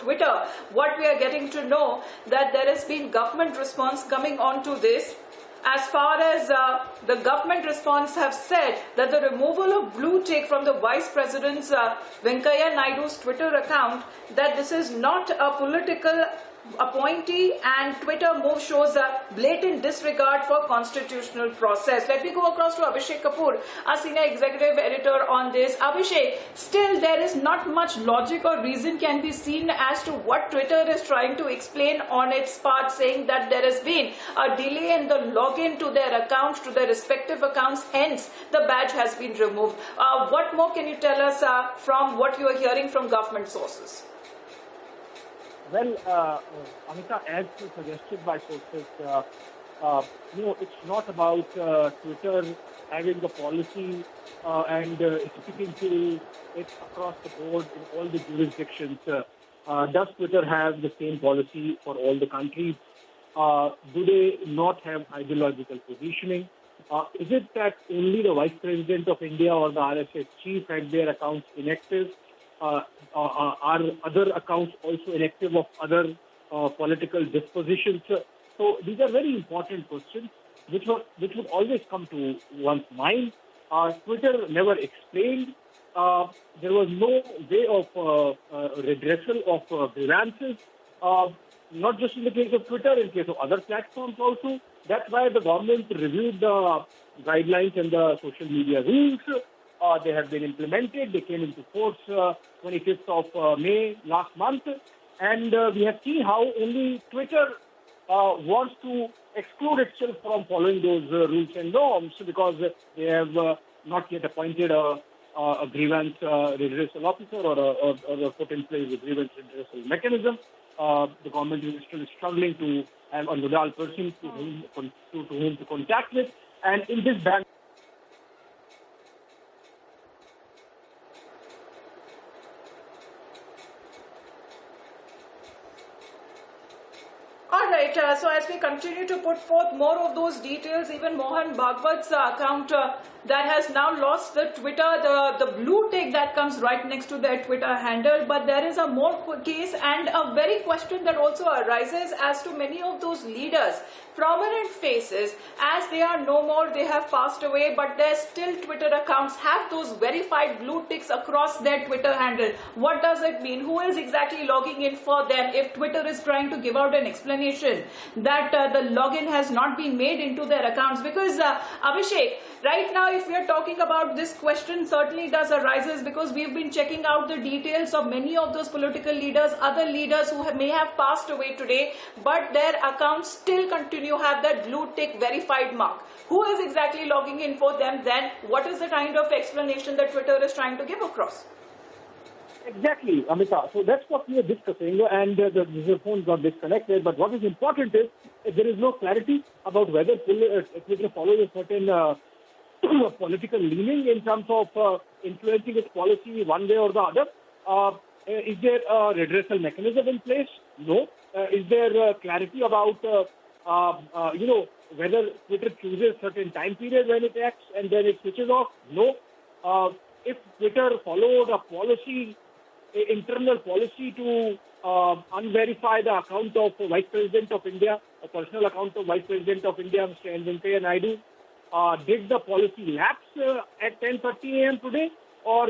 Twitter. What we are getting to know that there has been government response coming on to this. As far as the government response have said that the removal of blue tick from the Vice President's Venkaiah Naidu's Twitter account, that this is not a political appointee, and Twitter move shows a blatant disregard for constitutional process. Let me go across to Abhishek Kapoor, our senior executive editor on this. Abhishek, still there is not much logic or reason can be seen as to what Twitter is trying to explain on its part, saying that there has been a delay in the login to their accounts, to their respective accounts, hence the badge has been removed. What more can you tell us from what you are hearing from government sources? Well, Amita, as suggested by sources, it's not about Twitter having a policy and sticking to it across the board in all the jurisdictions. Does Twitter have the same policy for all the countries? Do they not have ideological positioning? Is it that only the Vice President of India or the RSS chief had their accounts inactive? Are other accounts also inactive of other political dispositions? So these are very important questions which would always come to one's mind. Twitter never explained. There was no way of redressal of grievances, not just in the case of Twitter, in case of other platforms also. That's why the government reviewed the guidelines and the social media rules. They have been implemented. They came into force 25th of May last month. And we have seen how only Twitter wants to exclude itself from following those rules and norms, because they have not yet appointed a grievance redressal officer or put in place a grievance redressal mechanism. The government is still struggling to have a nodal person to whom to contact with. And in this ban. Alright, so as we continue to put forth more of those details, even Mohan Bhagwat's account that has now lost the Twitter, the blue tick that comes right next to their Twitter handle. But there is a more case and a very question that also arises as to many of those leaders, prominent faces, as they are no more, they have passed away, but their still Twitter accounts have those verified blue ticks across their Twitter handle. What does it mean? Who is exactly logging in for them if Twitter is trying to give out an explanation that the login has not been made into their accounts? Because Abhishek, right now if we are talking about this question, certainly does arises because we've been checking out the details of many of those political leaders, other leaders who may have passed away today, but their accounts still continue have that blue tick verified mark. Who is exactly logging in for them then? What is the kind of explanation that Twitter is trying to give across? Exactly, Amita. So that's what we are discussing, and the phone got disconnected. But what is important is there is no clarity about whether Twitter follows a certain political leaning in terms of influencing its policy one way or the other. Is there a redressal mechanism in place? No. Is there clarity about whether Twitter chooses certain time period when it acts and then it switches off? No. If Twitter followed a policy, internal policy to unverify the account of Vice President of India, a personal account of Vice President of India, Mr. N. Venkaiah Naidu, did the policy lapse at 10:30 a.m. today, or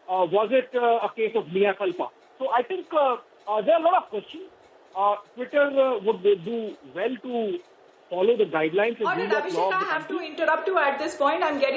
was it a case of mea culpa? So I think there are a lot of questions. Twitter would do well to follow the guidelines. All right, Abhishek, I have to interrupt you at this point. I'm getting